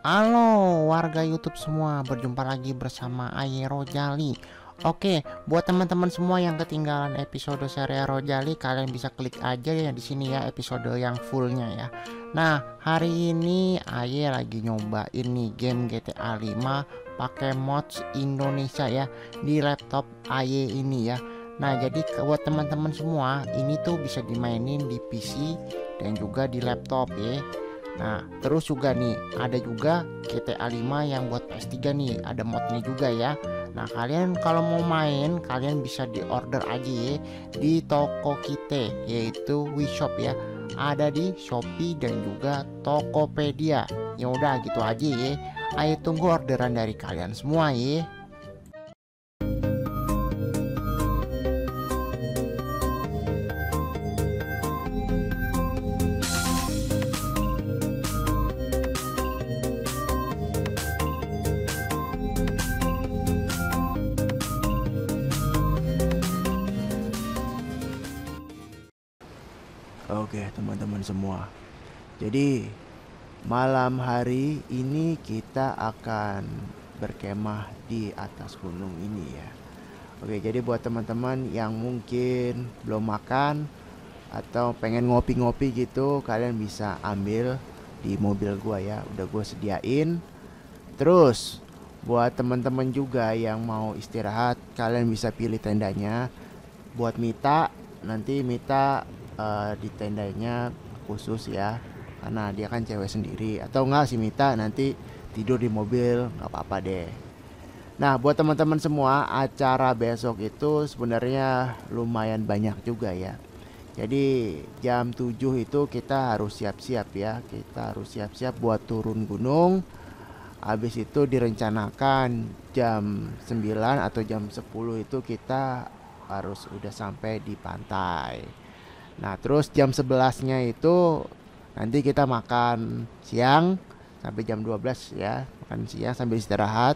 Halo warga YouTube semua, berjumpa lagi bersama Aye Rojali. Oke, buat teman-teman semua yang ketinggalan episode seri Rojali, kalian bisa klik aja ya di sini ya episode yang fullnya ya. Nah, hari ini Aye lagi nyobain nih game GTA 5 pakai mods Indonesia ya di laptop Aye ini ya. Nah, jadi buat teman-teman semua, ini tuh bisa dimainin di PC dan juga di laptop ya. Nah, terus juga nih, ada juga GTA 5 yang buat PS3 nih, ada modnya juga ya. Nah, kalian kalau mau main, kalian bisa di order aja ya di toko kita, yaitu Wishop ya. Ada di Shopee dan juga Tokopedia. Ya udah gitu aja ya. Ayo tunggu orderan dari kalian semua ya. Oke teman-teman semua, jadi malam hari ini kita akan berkemah di atas gunung ini ya. Oke, jadi buat teman-teman yang mungkin belum makan atau pengen ngopi-ngopi gitu, kalian bisa ambil di mobil gua ya, udah gua sediain. Terus buat teman-teman juga yang mau istirahat, kalian bisa pilih tendanya. Buat Mita, nanti Mita di tendanya khusus ya, karena dia kan cewek sendiri. Atau enggak si Mita nanti tidur di mobil, nggak apa-apa deh. Nah, buat teman-teman semua, acara besok itu sebenarnya lumayan banyak juga ya. Jadi jam 7 itu kita harus siap-siap ya. Kita harus siap-siap buat turun gunung. Habis itu direncanakan jam 9 atau jam 10 itu kita harus udah sampai di pantai. Nah, terus jam 11-nya itu nanti kita makan siang sampai jam 12 ya. Makan siang sambil istirahat.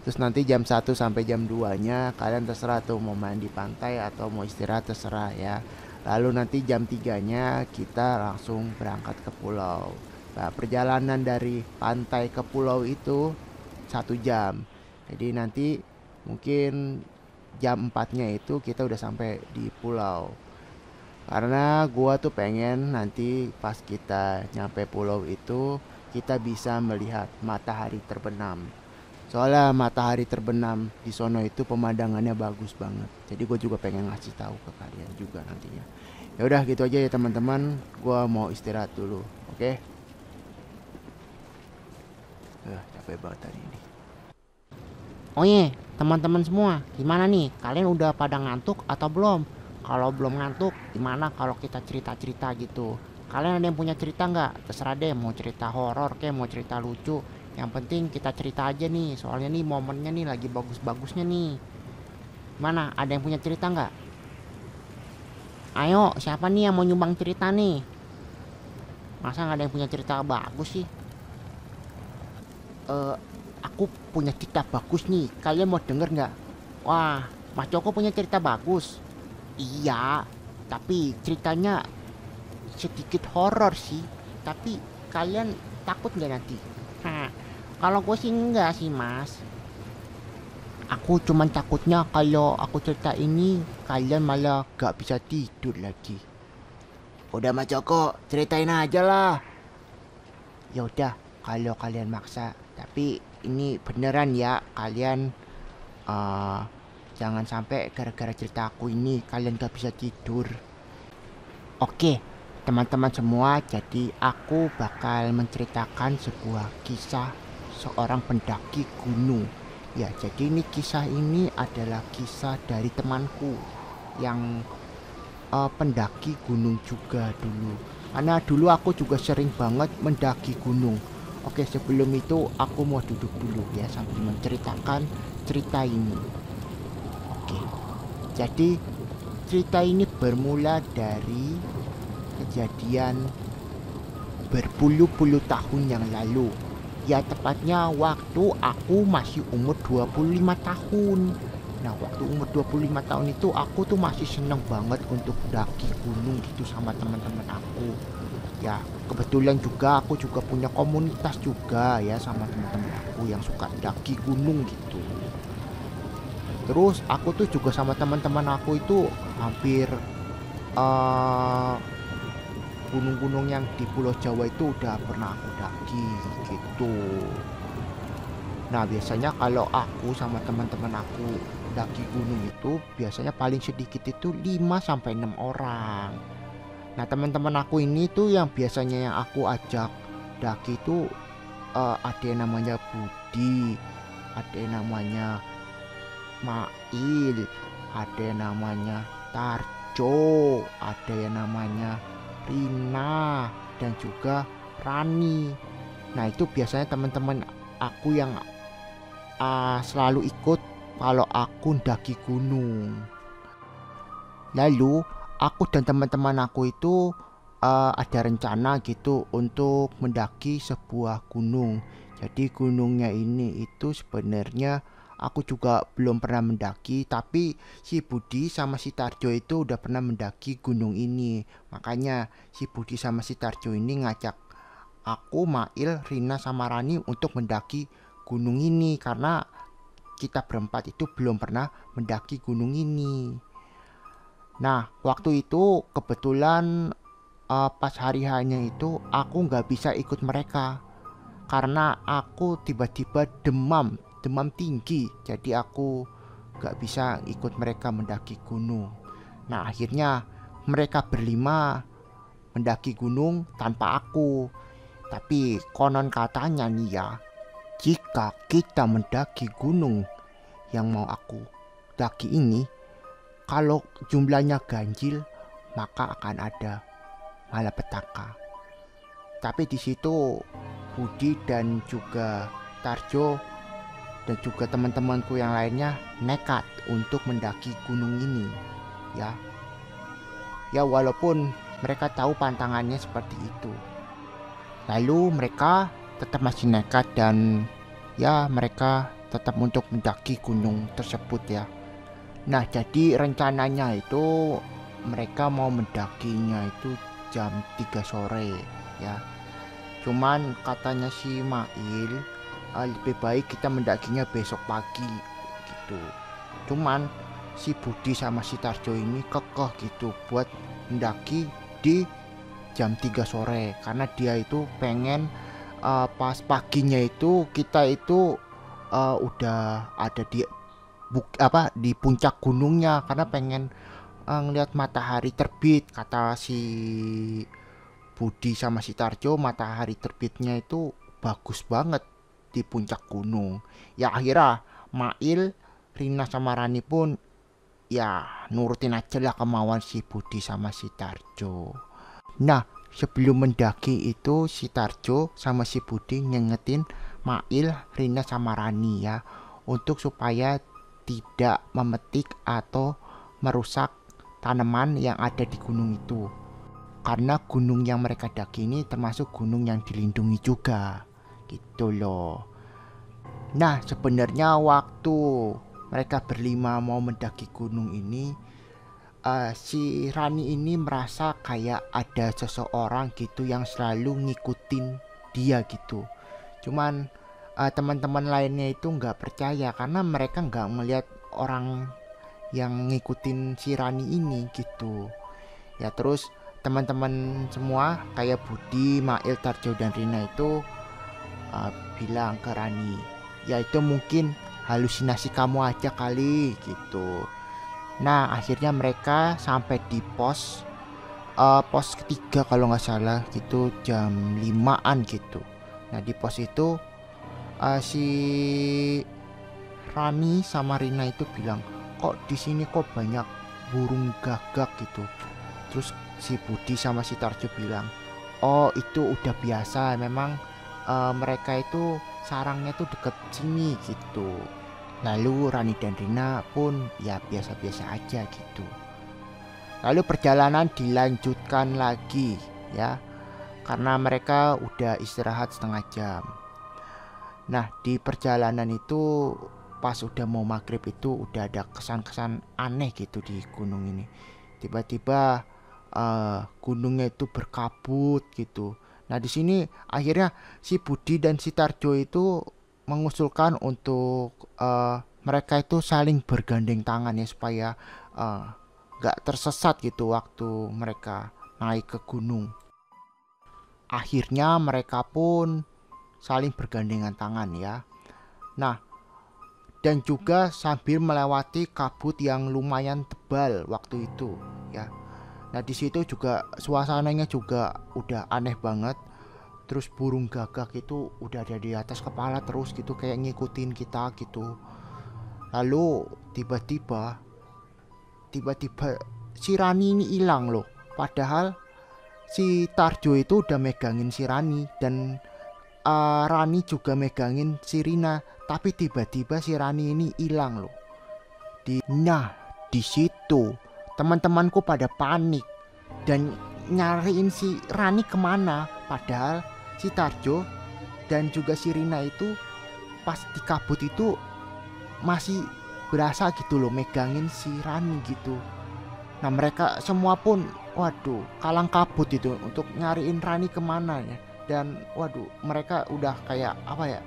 Terus nanti jam 1 sampai jam 2-nya kalian terserah tuh mau main di pantai atau mau istirahat, terserah ya. Lalu nanti jam 3-nya kita langsung berangkat ke pulau. Nah, perjalanan dari pantai ke pulau itu 1 jam. Jadi nanti mungkin jam 4-nya itu kita udah sampai di pulau. Karena gua tuh pengen nanti pas kita nyampe pulau itu kita bisa melihat matahari terbenam. Soalnya matahari terbenam di sono itu pemandangannya bagus banget. Jadi gue juga pengen ngasih tahu ke kalian juga nantinya. Ya udah gitu aja ya teman-teman. Gua mau istirahat dulu, oke? Capek banget tadi ini. Oh iya, teman-teman semua, gimana nih? Kalian udah pada ngantuk atau belum? Kalau belum ngantuk, gimana kalau kita cerita-cerita gitu? Kalian ada yang punya cerita nggak? Terserah deh, mau cerita horor kayak mau cerita lucu. Yang penting kita cerita aja nih, soalnya nih momennya nih lagi bagus-bagusnya nih. Mana, ada yang punya cerita nggak? Ayo, siapa nih yang mau nyumbang cerita nih? Masa nggak ada yang punya cerita bagus sih? Aku punya cerita bagus nih, kalian mau denger nggak? Wah, Mas Joko punya cerita bagus. Iya, tapi ceritanya sedikit horor sih. Tapi kalian takut nggak nanti? Kalau gue sih enggak sih mas. Aku cuman takutnya kalau aku cerita ini kalian malah gak bisa tidur lagi. Udah Mas Joko, ceritain aja lah. Ya udah, kalau kalian maksa. Tapi ini beneran ya, kalian jangan sampai gara-gara cerita aku ini kalian gak bisa tidur. Oke, teman-teman semua, jadi aku bakal menceritakan sebuah kisah seorang pendaki gunung. Ya, jadi ini kisah ini adalah kisah dari temanku yang pendaki gunung juga dulu. Karena dulu aku juga sering banget mendaki gunung. Oke, sebelum itu aku mau duduk dulu ya sambil menceritakan cerita ini. Oke, jadi cerita ini bermula dari kejadian berpuluh-puluh tahun yang lalu. Ya tepatnya waktu aku masih umur 25 tahun. Nah waktu umur 25 tahun itu aku tuh masih seneng banget untuk daki gunung gitu sama teman-teman aku. Ya, kebetulan juga aku juga punya komunitas juga ya sama teman-teman aku yang suka daki gunung gitu. Terus aku tuh juga sama teman-teman aku itu hampir eh, gunung-gunung yang di Pulau Jawa itu udah pernah aku daki gitu. Nah, biasanya kalau aku sama teman-teman aku daki gunung itu biasanya paling sedikit itu 5 sampai 6 orang. Nah, teman-teman aku ini tuh yang biasanya yang aku ajak daki itu ada yang namanya Budi, ada yang namanya Mail, ada yang namanya Tarjo, ada yang namanya Rina, dan juga Rani. Nah, itu biasanya teman-teman aku yang selalu ikut kalau aku daki gunung. Lalu aku dan teman-teman aku itu ada rencana gitu untuk mendaki sebuah gunung. Jadi gunungnya ini itu sebenarnya aku juga belum pernah mendaki, tapi si Budi sama si Tarjo itu udah pernah mendaki gunung ini. Makanya si Budi sama si Tarjo ini ngajak aku, Mail, Rina sama Rani untuk mendaki gunung ini karena kita berempat itu belum pernah mendaki gunung ini. Nah, waktu itu kebetulan pas hari hanya itu aku nggak bisa ikut mereka karena aku tiba-tiba demam, demam tinggi. Jadi aku nggak bisa ikut mereka mendaki gunung. Nah, akhirnya mereka berlima mendaki gunung tanpa aku. Tapi konon katanya nih ya, jika kita mendaki gunung yang mau aku daki ini, kalau jumlahnya ganjil, maka akan ada malapetaka. Tapi di situ Budi dan juga Tarjo dan juga teman-temanku yang lainnya nekat untuk mendaki gunung ini. Ya, ya walaupun mereka tahu pantangannya seperti itu. Lalu mereka tetap masih nekat dan ya mereka tetap untuk mendaki gunung tersebut ya. Nah, jadi rencananya itu mereka mau mendakinya itu jam 3 sore ya. Cuman katanya si Mail lebih baik kita mendakinya besok pagi gitu. Cuman si Budi sama si Tarjo ini kekeh gitu buat mendaki di jam 3 sore karena dia itu pengen pas paginya itu kita itu udah ada di puncak gunungnya karena pengen ngelihat matahari terbit. Kata si Budi sama si Tarjo matahari terbitnya itu bagus banget di puncak gunung. Ya akhirnya Mail, Rina sama Rani pun ya nurutin aja lah kemauan si Budi sama si Tarjo. Nah, sebelum mendaki itu si Tarjo sama si Budi nyengetin Mail, Rina sama Rani ya untuk supaya tidak memetik atau merusak tanaman yang ada di gunung itu. Karena gunung yang mereka daki ini termasuk gunung yang dilindungi juga. Gitu loh. Nah, sebenarnya waktu mereka berlima mau mendaki gunung ini, si Rani ini merasa kayak ada seseorang gitu yang selalu ngikutin dia gitu. Cuman teman-teman lainnya itu nggak percaya karena mereka nggak melihat orang yang ngikutin si Rani ini gitu. Ya terus teman-teman semua kayak Budi, Mail, Tarjo dan Rina itu bilang ke Rani, ya itu mungkin halusinasi kamu aja kali gitu. Nah akhirnya mereka sampai di pos ketiga kalau nggak salah gitu jam 5-an gitu. Nah di pos itu si Rani sama Rina itu bilang kok di sini kok banyak burung gagak gitu. Terus si Budi sama si Tarjo bilang, oh itu udah biasa, memang mereka itu sarangnya tuh deket sini gitu. Lalu Rani dan Rina pun ya biasa-biasa aja gitu. Lalu perjalanan dilanjutkan lagi ya, karena mereka udah istirahat setengah jam. Nah di perjalanan itu pas udah mau maghrib itu udah ada kesan-kesan aneh gitu di gunung ini. Tiba-tiba gunungnya itu berkabut gitu. Nah di sini akhirnya si Budi dan si Tarjo itu mengusulkan untuk mereka itu saling bergandeng tangan ya supaya eh, nggak tersesat gitu waktu mereka naik ke gunung. Akhirnya mereka pun saling bergandengan tangan ya. Nah, dan juga sambil melewati kabut yang lumayan tebal waktu itu ya. Nah, di situ juga suasananya juga udah aneh banget. Terus burung gagak itu udah ada di atas kepala terus gitu kayak ngikutin kita gitu. Lalu tiba-tiba si Rani ini hilang loh. Padahal si Tarjo itu udah megangin si Rani dan Rani juga megangin si Rina, tapi tiba-tiba si Rani ini hilang loh. Nah, di situ teman-temanku pada panik dan nyariin si Rani kemana. Padahal si Tarjo dan juga si Rina itu pas di kabut itu masih berasa gitu loh megangin si Rani gitu. Nah mereka semua pun waduh kalang kabut itu untuk nyariin Rani kemana ya. Dan waduh mereka udah kayak apa ya,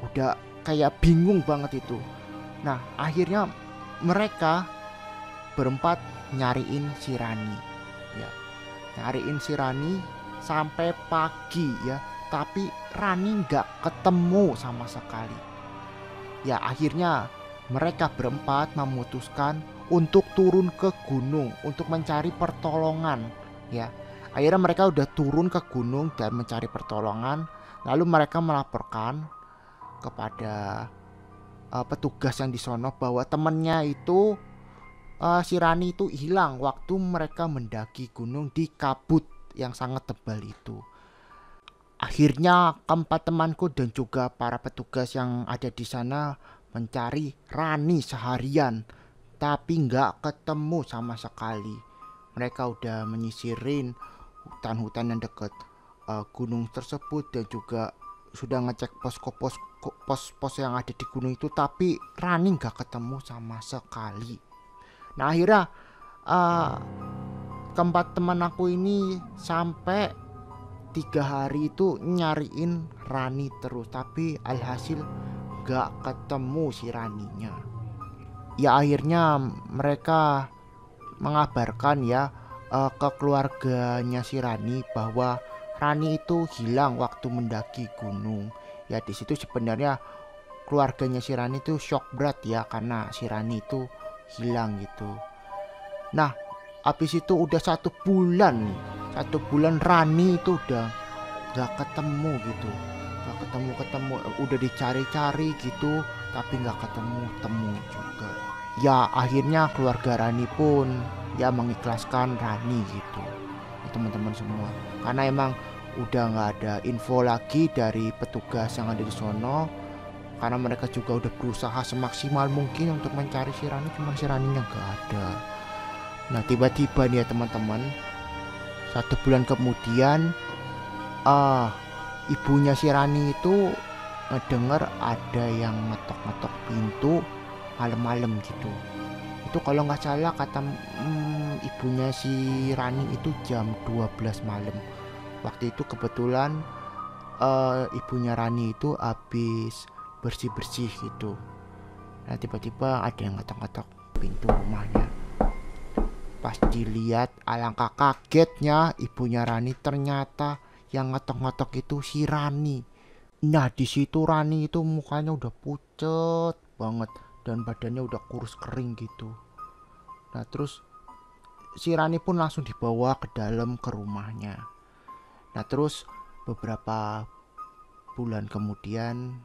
udah kayak bingung banget itu. Nah akhirnya mereka berempat nyariin si Rani ya, nyariin si Rani sampai pagi ya, tapi Rani nggak ketemu sama sekali ya. Akhirnya mereka berempat memutuskan untuk turun ke gunung untuk mencari pertolongan ya. Akhirnya mereka udah turun ke gunung dan mencari pertolongan. Lalu mereka melaporkan kepada petugas yang di sono bahwa temennya itu si Rani itu hilang waktu mereka mendaki gunung di kabut yang sangat tebal itu. Akhirnya keempat temanku dan juga para petugas yang ada di sana mencari Rani seharian, tapi nggak ketemu sama sekali. Mereka udah menyisirin hutan-hutan yang dekat gunung tersebut dan juga sudah ngecek pos-pos yang ada di gunung itu, tapi Rani nggak ketemu sama sekali. Nah akhirnya keempat teman aku ini sampai 3 hari itu nyariin Rani terus, tapi alhasil gak ketemu si Raninya. Ya akhirnya mereka mengabarkan ya ke keluarganya si Rani bahwa Rani itu hilang waktu mendaki gunung. Ya di situ sebenarnya keluarganya si Rani itu shock berat ya karena si Rani itu hilang gitu. Nah habis itu udah 1 bulan nih, 1 bulan Rani itu udah gak ketemu gitu, gak ketemu udah dicari-cari gitu tapi gak ketemu juga ya. Akhirnya keluarga Rani pun ya mengikhlaskan Rani gitu ya, teman-teman semua, karena emang udah gak ada info lagi dari petugas yang ada di sono, karena mereka juga udah berusaha semaksimal mungkin untuk mencari si Rani, cuma si Raninya gak ada. Nah tiba-tiba nih ya teman-teman, 1 bulan kemudian ibunya si Rani itu ngedenger ada yang ngetok-ngetok pintu malam-malam gitu. Itu kalau nggak salah kata ibunya si Rani itu jam 12 malam. Waktu itu kebetulan ibunya Rani itu habis bersih-bersih gitu. Nah tiba-tiba ada yang ngetok-ngetok pintu rumahnya. Pas dilihat alangkah kagetnya ibunya Rani, ternyata yang ngetok-ngetok itu si Rani. Nah di situ Rani itu mukanya udah pucet banget dan badannya udah kurus kering gitu. Nah terus si Rani pun langsung dibawa ke dalam ke rumahnya. Nah terus beberapa bulan kemudian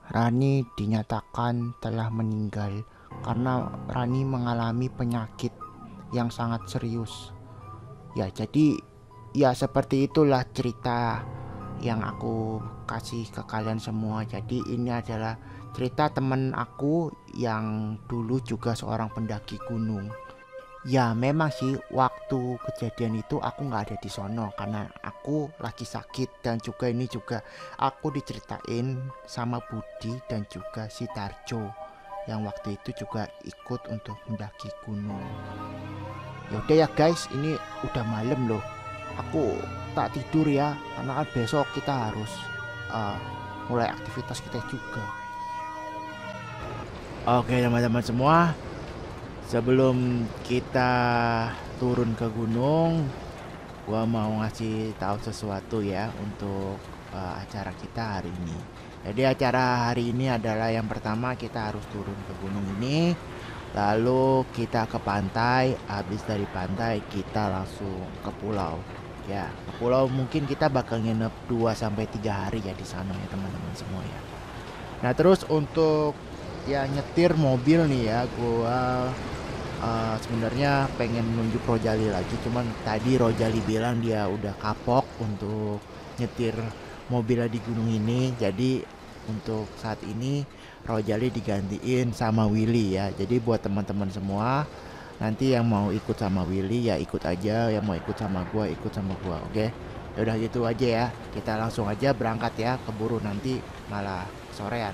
Rani dinyatakan telah meninggal karena Rani mengalami penyakit yang sangat serius. Ya jadi ya seperti itulah cerita yang aku kasih ke kalian semua. Jadi ini adalah cerita temen aku yang dulu juga seorang pendaki gunung. Ya memang sih waktu kejadian itu aku gak ada di sono karena aku lagi sakit, dan juga ini juga aku diceritain sama Budi dan juga si Tarjo. yang waktu itu juga ikut untuk mendaki gunung. Yaudah ya guys, ini udah malam loh. Aku tak tidur ya, karena kan besok kita harus mulai aktivitas kita juga. Oke teman-teman semua, sebelum kita turun ke gunung, gua mau ngasih tahu sesuatu ya untuk acara kita hari ini. Jadi acara hari ini adalah yang pertama kita harus turun ke gunung ini, lalu kita ke pantai. Habis dari pantai kita langsung ke pulau. Ya, ke pulau mungkin kita bakal nginep 2-3 hari ya di sana ya teman-teman semua ya. Nah terus untuk ya nyetir mobil nih ya, gua sebenarnya pengen nunjuk Rojali lagi, cuman tadi Rojali bilang dia udah kapok untuk nyetir mobilnya di gunung ini. Jadi untuk saat ini Rojali digantiin sama Willy ya. Jadi buat teman-teman semua, nanti yang mau ikut sama Willy ya ikut aja, yang mau ikut sama gua ikut sama gua, oke? Ya udah gitu aja ya. Kita langsung aja berangkat ya, keburu nanti malah sorean.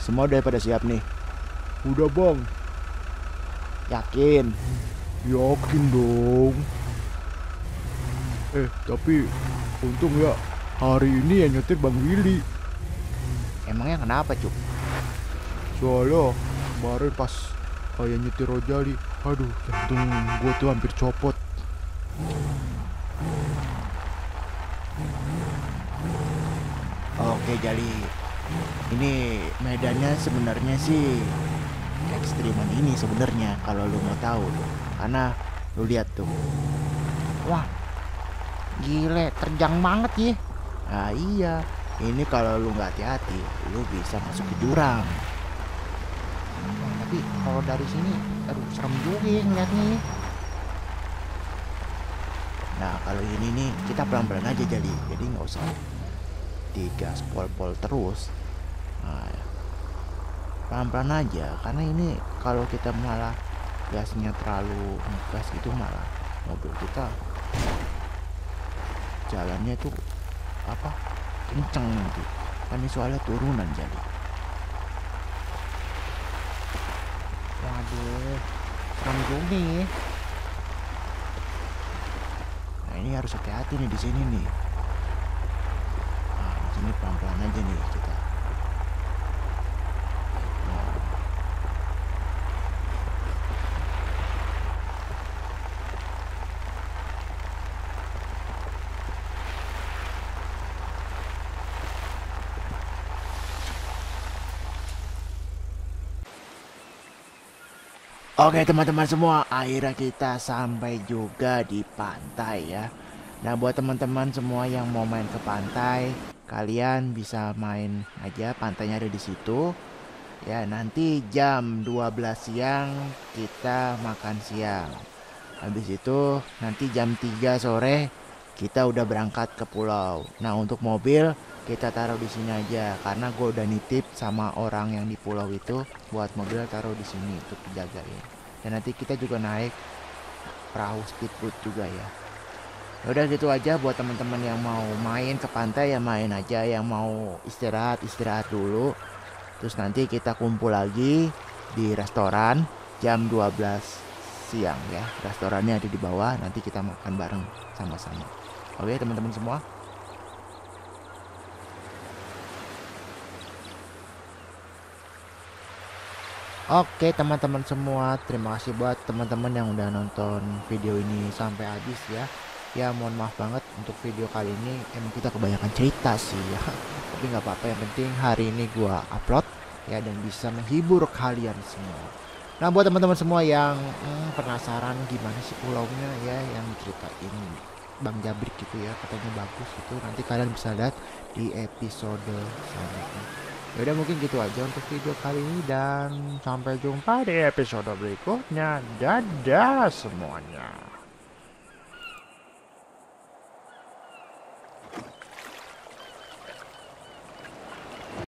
Semua udah pada siap nih? Udah bang, Yakin? yakin dong. Tapi untung ya hari ini yang nyetir Bang Willy. Emangnya kenapa Cuk? Soalnya kemarin pas kayak nyetir Rojali, aduh jantung gue tuh hampir copot. Oke Jali, ini medannya sebenarnya sih ekstriman ini sebenarnya kalau lu mau tahu, karena lu lihat tuh. Wah, gile, terjang banget ya. Nah iya, ini kalau lu nggak hati-hati lu bisa masuk ke jurang. Wah, tapi kalau dari sini, aduh serem juga ya ngeliatnya ya. Nah kalau ini nih kita pelan-pelan aja Jali, jadi nggak usah digas pol-pol terus. Nah, pelan-pelan aja, karena ini kalau kita malah gasnya terlalu ngegas itu malah mobil kita jalannya tuh apa kenceng nanti, kan ini soalnya turunan jadi. Waduh, serem juga ya. Nah ini harus hati-hati nih di sini nih. Nah di sini pelan-pelan aja nih kita. Oke teman-teman semua, akhirnya kita sampai juga di pantai ya. Nah buat teman-teman semua yang mau main ke pantai, kalian bisa main aja, pantainya ada di situ. Ya nanti jam 12 siang kita makan siang. Habis itu nanti jam 3 sore kita udah berangkat ke pulau. Nah untuk mobil kita taruh di sini aja, karena gue udah nitip sama orang yang di pulau itu buat mobil taruh di sini untuk dijagain. Dan nanti kita juga naik perahu speedboat juga ya. Udah gitu aja, buat teman-teman yang mau main ke pantai ya main aja, yang mau istirahat istirahat dulu. Terus nanti kita kumpul lagi di restoran jam 12 siang ya. Restorannya ada di bawah, nanti kita makan bareng sama-sama. Oke teman-teman semua. Oke teman-teman semua, terima kasih buat teman-teman yang udah nonton video ini sampai habis ya. Ya mohon maaf banget untuk video kali ini, emang kita kebanyakan cerita sih ya. Tapi nggak apa-apa, yang penting hari ini gua upload ya dan bisa menghibur kalian semua. Nah buat teman-teman semua yang penasaran gimana sih pulaunya ya, yang ceritain Bang Jabrik gitu ya, katanya bagus gitu, nanti kalian bisa lihat di episode selanjutnya. Yaudah mungkin gitu aja untuk video kali ini, dan sampai jumpa di episode berikutnya. Dadah semuanya.